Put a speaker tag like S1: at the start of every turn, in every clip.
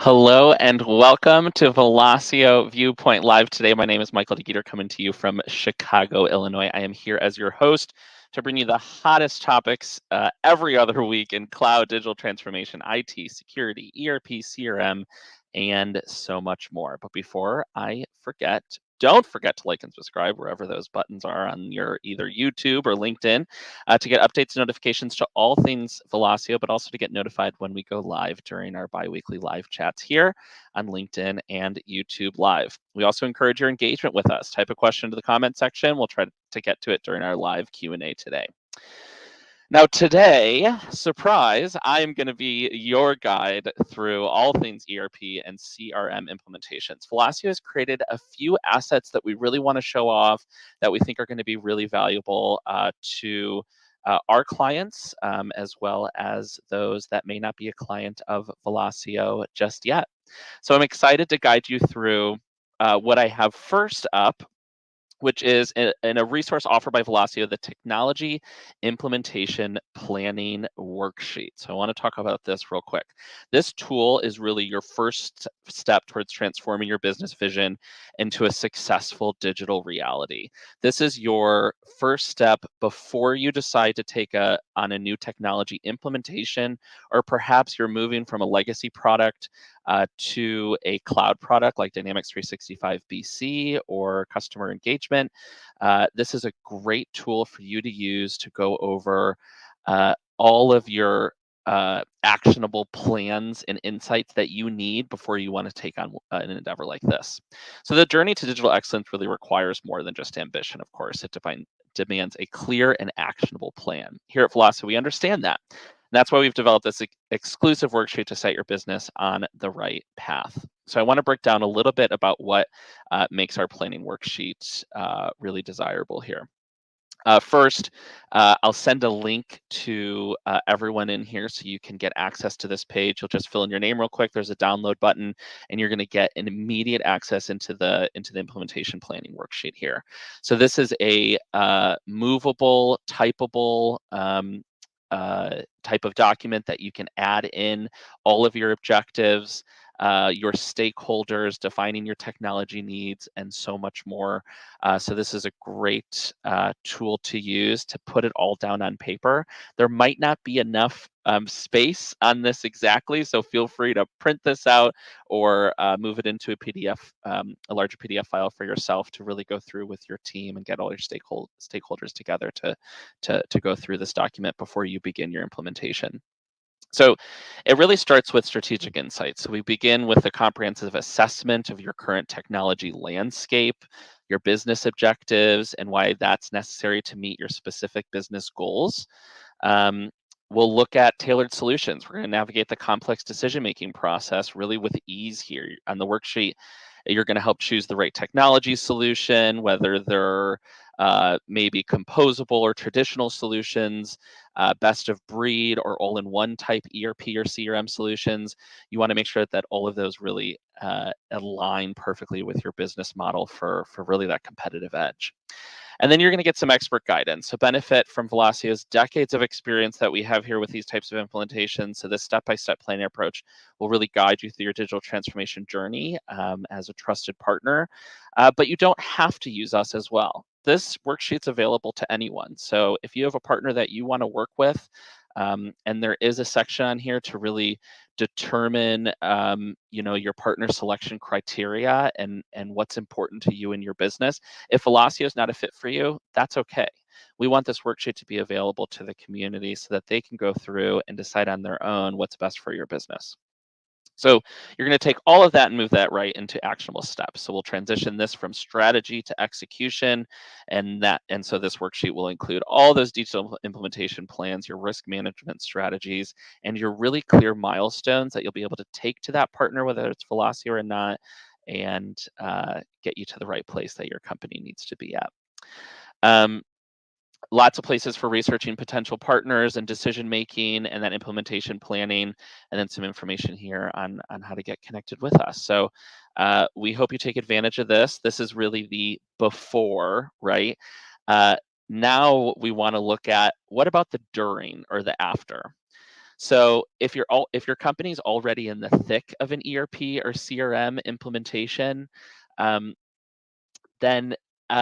S1: Hello and welcome to Velosio Viewpoint Live today. My name is Michael DeGeeter coming to you from Chicago, Illinois. I am here as your host to bring you the hottest topics every other week in cloud, digital transformation, IT, security, ERP, CRM, and so much more. But before I forget, don't forget to like and subscribe wherever those buttons are on your either YouTube or LinkedIn to get updates and notifications to all things Velosio, but also to get notified when we go live during our bi-weekly live chats here on LinkedIn and YouTube Live. We also encourage your engagement with us. Type a question to the comment section. We'll try to get to it during our live Q&A today. Now today, surprise, I am going to be your guide through all things ERP and CRM implementations. Velosio has created a few assets that we really want to show off that we think are going to be really valuable to our clients, as well as those that may not be a client of Velosio just yet. So I'm excited to guide you through what I have first up, which is in a resource offered by Velosio, the Technology Implementation Planning Worksheet. So I want to talk about this real quick. This tool is really your first step towards transforming your business vision into a successful digital reality. This is your first step before you decide to take on a new technology implementation, or perhaps you're moving from a legacy product to a cloud product like Dynamics 365 BC or customer engagement. This is a great tool for you to use to go over all of your actionable plans and insights that you need before you want to take on an endeavor like this. So the journey to digital excellence really requires more than just ambition, of course. It demands a clear and actionable plan. Here at Velosio, we understand that. And that's why we've developed this exclusive worksheet to set your business on the right path. So I want to break down a little bit about what makes our planning worksheet really desirable here. First, I'll send a link to everyone in here so you can get access to this page. You'll just fill in your name real quick. There's a download button, and you're going to get an immediate access into the implementation planning worksheet here. So this is a movable, typable type of document that you can add in all of your objectives, your stakeholders, defining your technology needs, and so much more. So this is a great tool to use to put it all down on paper. There might not be enough space on this exactly, so feel free to print this out or move it into a PDF, a larger PDF file for yourself to really go through with your team and get all your stakeholders together to go through this document before you begin your implementation. So it really starts with strategic insights. So we begin with a comprehensive assessment of your current technology landscape, your business objectives, and why that's necessary to meet your specific business goals. We'll look at tailored solutions. We're going to navigate the complex decision-making process really with ease here. On the worksheet, you're going to help choose the right technology solution, whether they're maybe composable or traditional solutions, best of breed or all-in-one type ERP or CRM solutions. You want to make sure that all of those really align perfectly with your business model for really that competitive edge. And then you're going to get some expert guidance. So benefit from Velosio's decades of experience that we have here with these types of implementations. So this step-by-step planning approach will really guide you through your digital transformation journey as a trusted partner. But you don't have to use us as well. This worksheet's available to anyone. So if you have a partner that you want to work with, and there is a section on here to really determine your partner selection criteria and what's important to you in your business. If Velosio is not a fit for you, that's okay. We want this worksheet to be available to the community so that they can go through and decide on their own what's best for your business. So you're going to take all of that and move that right into actionable steps. So we'll transition this from strategy to execution, and so this worksheet will include all those detailed implementation plans, your risk management strategies, and your really clear milestones that you'll be able to take to that partner, whether it's Velosio or not, and get you to the right place that your company needs to be at. Lots of places for researching potential partners and decision making and that implementation planning, and then some information here on how to get connected with us. So we hope you take advantage of this. This is really the before, right? Now we want to look at what about the during or the after. So if your company's already in the thick of an ERP or CRM implementation, um, then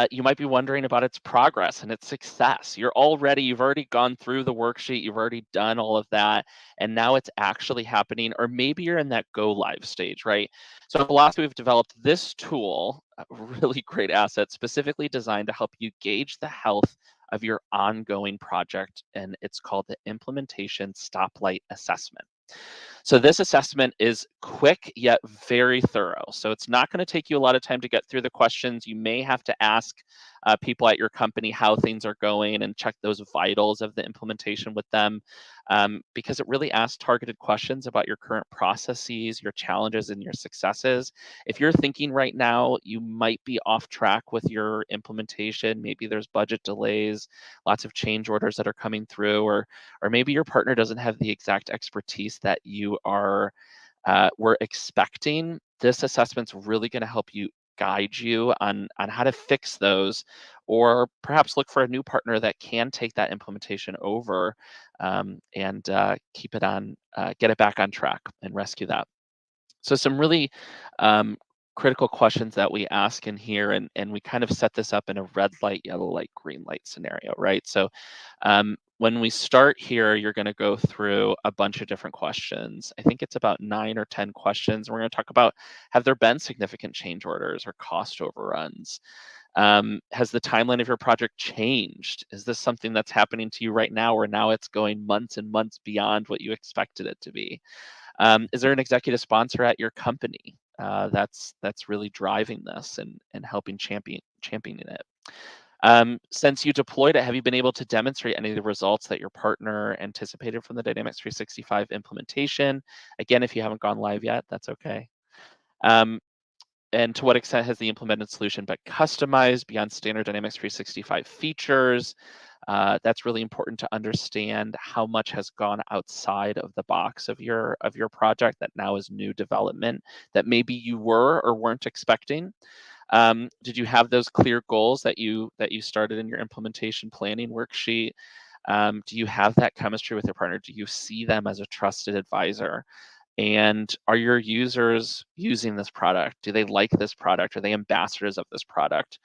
S1: you might be wondering about its progress and its success. You've already gone through the worksheet, you've already done all of that, and now it's actually happening, or maybe you're in that go live stage, right? So at Velosio, we've developed this tool, a really great asset, specifically designed to help you gauge the health of your ongoing project, and it's called the Implementation Stoplight Assessment. So this assessment is quick yet very thorough. So it's not going to take you a lot of time to get through the questions. You may have to ask people at your company how things are going and check those vitals of the implementation with them, because it really asks targeted questions about your current processes, your challenges, and your successes. If you're thinking right now you might be off track with your implementation, maybe there's budget delays, lots of change orders that are coming through, or maybe your partner doesn't have the exact expertise that you were expecting, this assessment's really going to help you guide you on how to fix those, or perhaps look for a new partner that can take that implementation over, and keep it on, get it back on track and rescue that. So some really critical questions that we ask in here, and we kind of set this up in a red light, yellow light, green light scenario, right? So when we start here, you're going to go through a bunch of different questions. I think it's about 9 or 10 questions. We're going to talk about, have there been significant change orders or cost overruns? Has the timeline of your project changed? Is this something that's happening to you right now, or now it's going months and months beyond what you expected it to be? Is there an executive sponsor at your company that's really driving this and helping championing it? Since you deployed it, have you been able to demonstrate any of the results that your partner anticipated from the Dynamics 365 implementation? Again, if you haven't gone live yet, that's okay. And to what extent has the implemented solution been customized beyond standard Dynamics 365 features? That's really important to understand how much has gone outside of the box of your project that now is new development that maybe you were or weren't expecting. Did you have those clear goals that you started in your implementation planning worksheet? Do you have that chemistry with your partner? Do you see them as a trusted advisor? And are your users using this product? Do they like this product? Are they ambassadors of this product?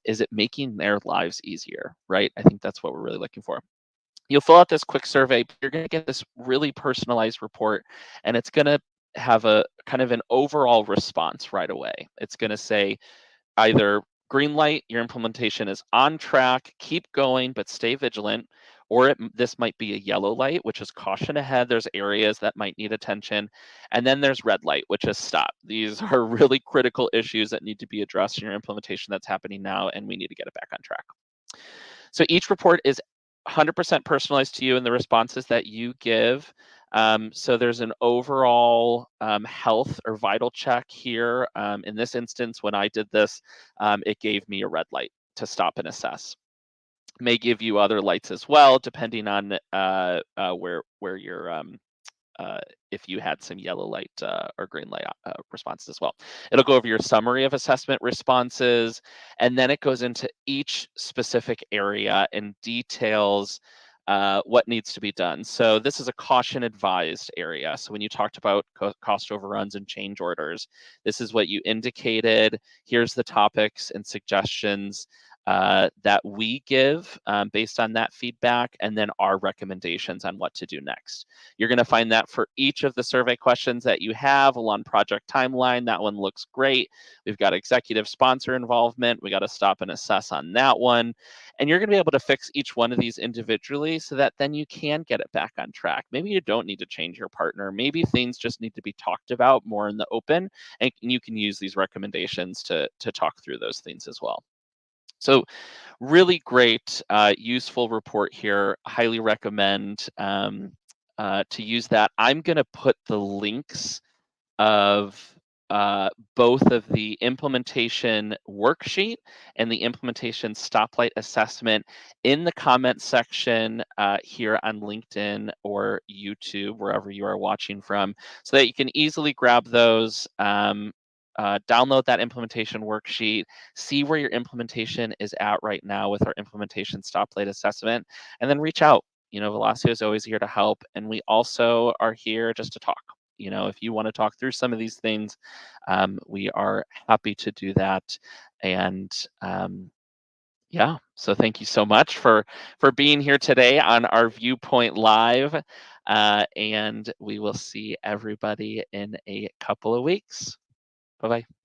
S1: Is it making their lives easier, right? I think that's what we're really looking for. You'll fill out this quick survey. You're going to get this really personalized report, and it's going to have a kind of an overall response right away. It's going to say either green light, your implementation is on track, keep going, but stay vigilant, or this might be a yellow light, which is caution ahead. There's areas that might need attention. And then there's red light, which is stop. These are really critical issues that need to be addressed in your implementation that's happening now, and we need to get it back on track. So each report is 100% personalized to you and the responses that you give. So there's an overall health or vital check here. In this instance, when I did this, it gave me a red light to stop and assess. May give you other lights as well, depending on where you're if you had some yellow light or green light responses as well. It'll go over your summary of assessment responses, and then it goes into each specific area and details what needs to be done. So this is a caution advised area. So when you talked about cost overruns and change orders, this is what you indicated. Here's the topics and suggestions that we give based on that feedback, and then our recommendations on what to do next. You're going to find that for each of the survey questions that you have along project timeline. That one looks great. We've got executive sponsor involvement. We got to stop and assess on that one. And you're going to be able to fix each one of these individually so that then you can get it back on track. Maybe you don't need to change your partner. Maybe things just need to be talked about more in the open, and you can use these recommendations to talk through those things as well. So really great, useful report here. Highly recommend to use that. I'm going to put the links of both of the implementation worksheet and the implementation stoplight assessment in the comment section here on LinkedIn or YouTube, wherever you are watching from, so that you can easily grab those. Download that implementation worksheet, see where your implementation is at right now with our implementation stoplight assessment, and then reach out. Velosio is always here to help, and we also are here just to talk. If you want to talk through some of these things, we are happy to do that. And yeah, so thank you so much for being here today on our Viewpoint Live, and we will see everybody in a couple of weeks. Bye bye.